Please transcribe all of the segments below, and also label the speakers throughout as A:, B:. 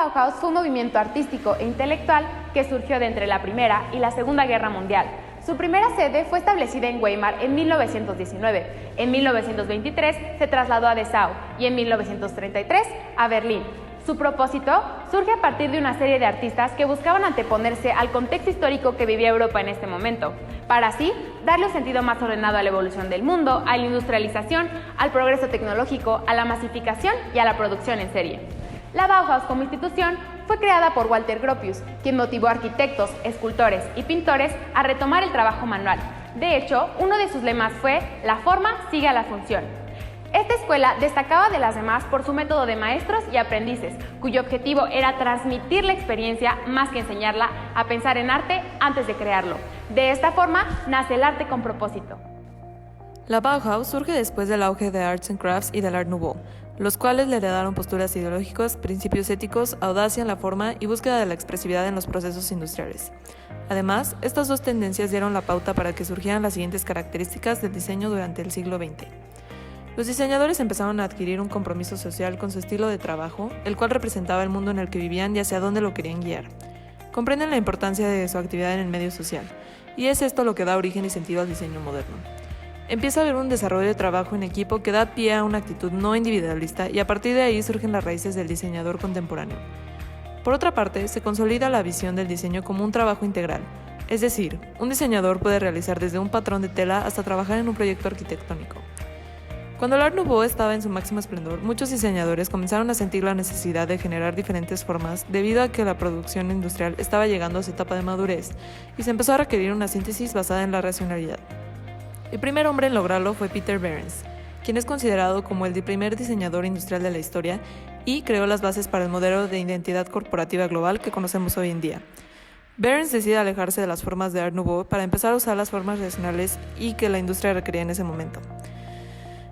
A: Bauhaus fue un movimiento artístico e intelectual que surgió de entre la Primera y la Segunda Guerra Mundial. Su primera sede fue establecida en Weimar en 1919. En 1923 se trasladó a Dessau y en 1933 a Berlín. Su propósito surge a partir de una serie de artistas que buscaban anteponerse al contexto histórico que vivía Europa en este momento, para así darle un sentido más ordenado a la evolución del mundo, a la industrialización, al progreso tecnológico, a la masificación y a la producción en serie. La Bauhaus como institución fue creada por Walter Gropius, quien motivó a arquitectos, escultores y pintores a retomar el trabajo manual. De hecho, uno de sus lemas fue "La forma sigue a la función". Esta escuela destacaba de las demás por su método de maestros y aprendices, cuyo objetivo era transmitir la experiencia más que enseñarla a pensar en arte antes de crearlo. De esta forma nace el arte con propósito.
B: La Bauhaus surge después del auge de Arts and Crafts y del Art Nouveau, los cuales le heredaron posturas ideológicas, principios éticos, audacia en la forma y búsqueda de la expresividad en los procesos industriales. Además, estas dos tendencias dieron la pauta para que surgieran las siguientes características del diseño durante el siglo XX. Los diseñadores empezaron a adquirir un compromiso social con su estilo de trabajo, el cual representaba el mundo en el que vivían y hacia dónde lo querían guiar. Comprenden la importancia de su actividad en el medio social, y es esto lo que da origen y sentido al diseño moderno. Empieza a haber un desarrollo de trabajo en equipo que da pie a una actitud no individualista y a partir de ahí surgen las raíces del diseñador contemporáneo. Por otra parte, se consolida la visión del diseño como un trabajo integral, es decir, un diseñador puede realizar desde un patrón de tela hasta trabajar en un proyecto arquitectónico. Cuando el Art Nouveau estaba en su máximo esplendor, muchos diseñadores comenzaron a sentir la necesidad de generar diferentes formas debido a que la producción industrial estaba llegando a su etapa de madurez y se empezó a requerir una síntesis basada en la racionalidad. El primer hombre en lograrlo fue Peter Behrens, quien es considerado como el primer diseñador industrial de la historia y creó las bases para el modelo de identidad corporativa global que conocemos hoy en día. Behrens decide alejarse de las formas de Art Nouveau para empezar a usar las formas racionales y que la industria requería en ese momento.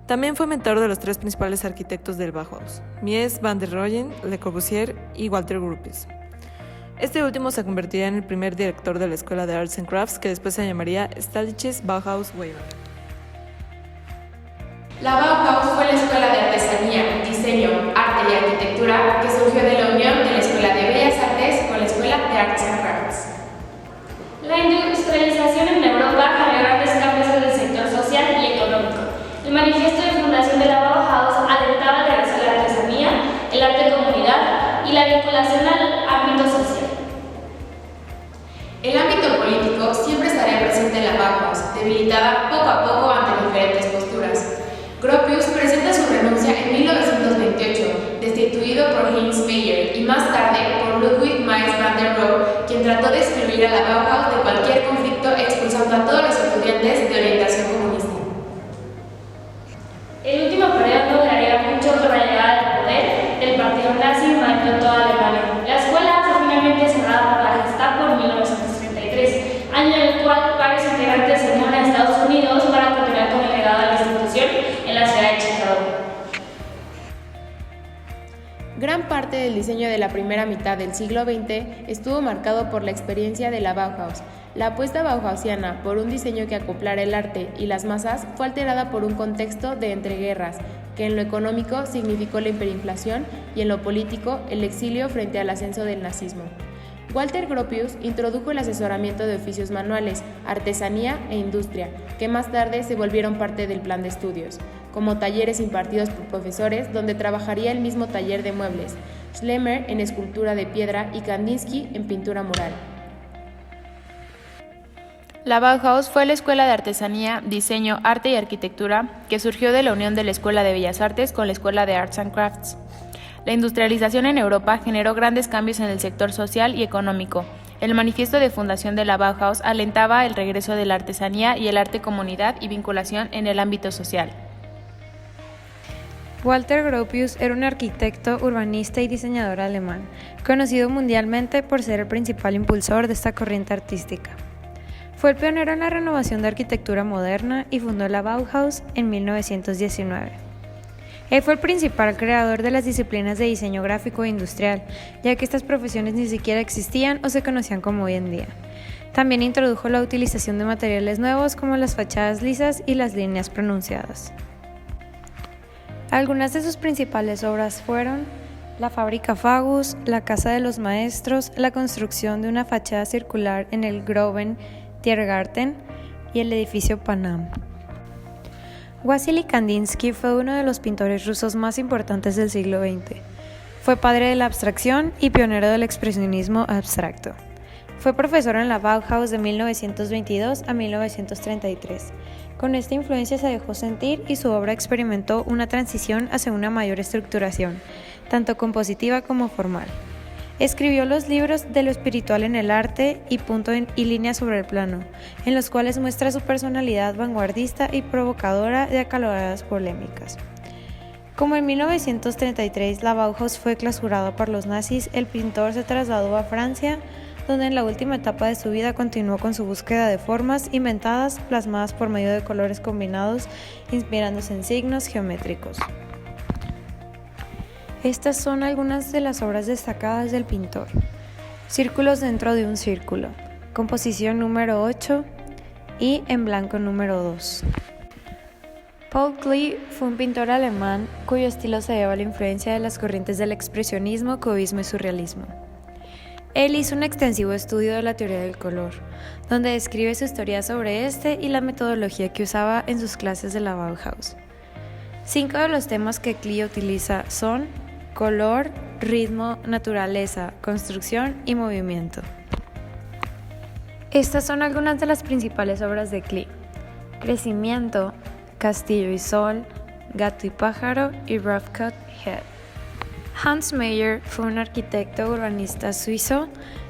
B: También fue mentor de los tres principales arquitectos del Bauhaus, Mies van der Rohe, Le Corbusier y Walter Gropius. Este último se convertiría en el primer director de la Escuela de Arts and Crafts, que después se llamaría Staatliches Bauhaus Weimar.
A: La Bauhaus fue la escuela de artesanía, diseño, arte y arquitectura que surgió de la unión de la Escuela de Bellas Artes con la Escuela de Arts and Crafts.
C: La industrialización en Europa generó grandes cambios en el sector social y económico. El manifiesto de fundación de la Bauhaus alentaba el regreso de la artesanía, el arte de comunidad y la vinculación al ámbito social.
A: El ámbito político siempre estaría presente en la Bauhaus, debilitada poco a poco ante diferentes posturas. Gropius presenta su renuncia en 1928, destituido por Heinz Meyer y más tarde por Ludwig Mies van der Rohe, quien trató de excluir a la Bauhaus de cualquier conflicto expulsando a todos los estudiantes de orientación comunista.
C: El último periodo lograría mucho con la llegada al poder del partido nazi invadiendo toda Alemania. La escuela fue finalmente cerrada por la Gestapo en 1933, año en el cual varios integrantes se mudaron a Estados Unidos para continuar con el legado de la institución en la ciudad de Chicago.
A: Gran parte del diseño de la primera mitad del siglo XX estuvo marcado por la experiencia de la Bauhaus. La apuesta bauhausiana por un diseño que acoplara el arte y las masas fue alterada por un contexto de entreguerras, que en lo económico significó la hiperinflación y en lo político el exilio frente al ascenso del nazismo. Walter Gropius introdujo el asesoramiento de oficios manuales, artesanía e industria, que más tarde se volvieron parte del plan de estudios, como talleres impartidos por profesores donde trabajaría el mismo taller de muebles, Schlemmer en escultura de piedra y Kandinsky en pintura mural. La Bauhaus fue la escuela de artesanía, diseño, arte y arquitectura que surgió de la unión de la Escuela de Bellas Artes con la Escuela de Arts and Crafts. La industrialización en Europa generó grandes cambios en el sector social y económico. El manifiesto de fundación de la Bauhaus alentaba el regreso de la artesanía y el arte comunidad y vinculación en el ámbito social.
D: Walter Gropius era un arquitecto, urbanista y diseñador alemán, conocido mundialmente por ser el principal impulsor de esta corriente artística. Fue el pionero en la renovación de arquitectura moderna y fundó la Bauhaus en 1919. Él fue el principal creador de las disciplinas de diseño gráfico e industrial, ya que estas profesiones ni siquiera existían o se conocían como hoy en día. También introdujo la utilización de materiales nuevos como las fachadas lisas y las líneas pronunciadas. Algunas de sus principales obras fueron la fábrica Fagus, la casa de los maestros, la construcción de una fachada circular en el Groven Tiergarten y el edificio Panam. Wasily Kandinsky fue uno de los pintores rusos más importantes del siglo XX. Fue padre de la abstracción y pionero del expresionismo abstracto. Fue profesor en la Bauhaus de 1922 a 1933. Con esta influencia se dejó sentir y su obra experimentó una transición hacia una mayor estructuración, tanto compositiva como formal. Escribió los libros de lo espiritual en el arte y Punto y línea sobre el plano, en los cuales muestra su personalidad vanguardista y provocadora de acaloradas polémicas. Como en 1933 la Bauhaus fue clausurada por los nazis, el pintor se trasladó a Francia, donde en la última etapa de su vida continuó con su búsqueda de formas inventadas plasmadas por medio de colores combinados, inspirándose en signos geométricos. Estas son algunas de las obras destacadas del pintor. Círculos dentro de un círculo, composición número 8 y en blanco número 2. Paul Klee fue un pintor alemán cuyo estilo se debe a la influencia de las corrientes del expresionismo, cubismo y surrealismo. Él hizo un extensivo estudio de la teoría del color, donde describe su historia sobre este y la metodología que usaba en sus clases de la Bauhaus. 5 de los temas que Klee utiliza son color, ritmo, naturaleza, construcción y movimiento. Estas son algunas de las principales obras de Klee: Crecimiento, Castillo y Sol, Gato y Pájaro y Rough Cut Head. Hans Meyer fue un arquitecto urbanista suizo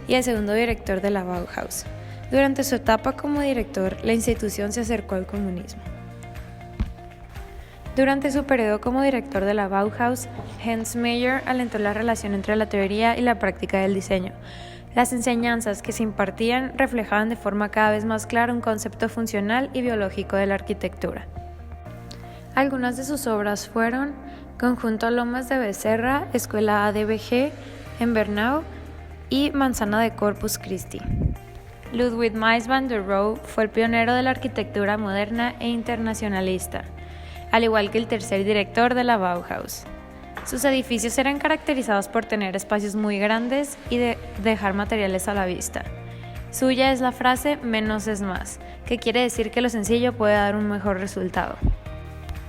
D: y el segundo director de la Bauhaus. Durante su etapa como director, la institución se acercó al comunismo. Durante su periodo como director de la Bauhaus, Hans Meyer alentó la relación entre la teoría y la práctica del diseño. Las enseñanzas que se impartían reflejaban de forma cada vez más clara un concepto funcional y biológico de la arquitectura. Algunas de sus obras fueron Conjunto Lomas de Becerra, Escuela ADBG en Bernau y Manzana de Corpus Christi. Ludwig Mies van der Rohe fue el pionero de la arquitectura moderna e internacionalista, al igual que el tercer director de la Bauhaus. Sus edificios eran caracterizados por tener espacios muy grandes y de dejar materiales a la vista. Suya es la frase "menos es más", que quiere decir que lo sencillo puede dar un mejor resultado.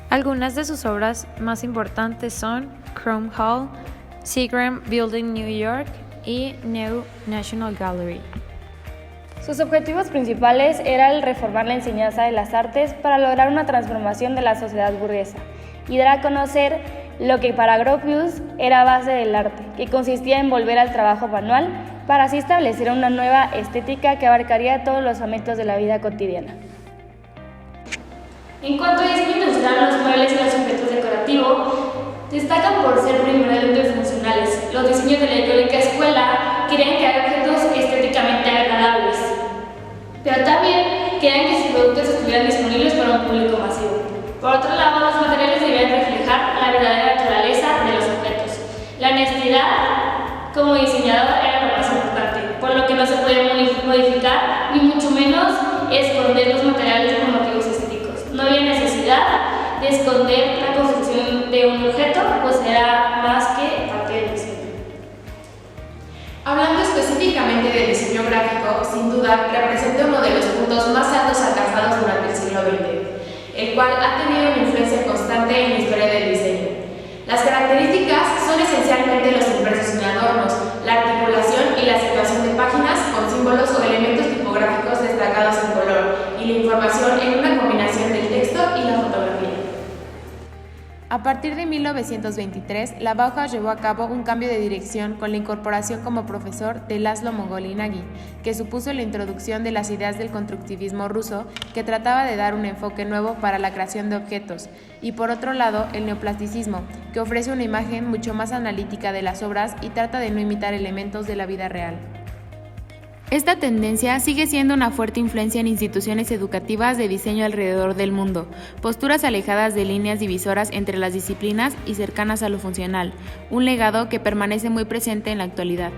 D: Algunas de sus obras más importantes son Chrome Hall, Seagram Building New York y New National Gallery.
C: Sus objetivos principales eran el reformar la enseñanza de las artes para lograr una transformación de la sociedad burguesa y dar a conocer lo que para Gropius era base del arte, que consistía en volver al trabajo manual para así establecer una nueva estética que abarcaría todos los ámbitos de la vida cotidiana. En cuanto a diseño industrial, los muebles y los objetos decorativos destacan por ser primordialmente funcionales. Los diseños de la icónica escuela querían crear objetos estéticamente agradables, pero también querían que sus productos estuvieran disponibles para un público masivo. Por otro lado, los materiales debían reflejar la verdadera naturaleza de los objetos. La honestidad como diseñador era lo más importante, por lo que no se podía modificar ni mucho menos esconder los materiales por motivos estéticos. No había necesidad de esconder la construcción de un objeto, pues era más que parte del diseño.
A: Hablando específicamente del diseño gráfico, sin duda representa uno de los puntos más altos alcanzados durante el siglo XX, el cual ha tenido una influencia constante en la historia del diseño. Las características son esencialmente los impresos en adornos, la articulación y la situación de páginas con símbolos o elementos tipográficos destacados en color y la información en una combinación del texto y la fotografía. A partir de 1923, la Bauhaus llevó a cabo un cambio de dirección con la incorporación como profesor de Laszlo Moholy-Nagy, que supuso la introducción de las ideas del constructivismo ruso, que trataba de dar un enfoque nuevo para la creación de objetos, y por otro lado, el neoplasticismo, que ofrece una imagen mucho más analítica de las obras y trata de no imitar elementos de la vida real. Esta tendencia sigue siendo una fuerte influencia en instituciones educativas de diseño alrededor del mundo, posturas alejadas de líneas divisoras entre las disciplinas y cercanas a lo funcional, un legado que permanece muy presente en la actualidad.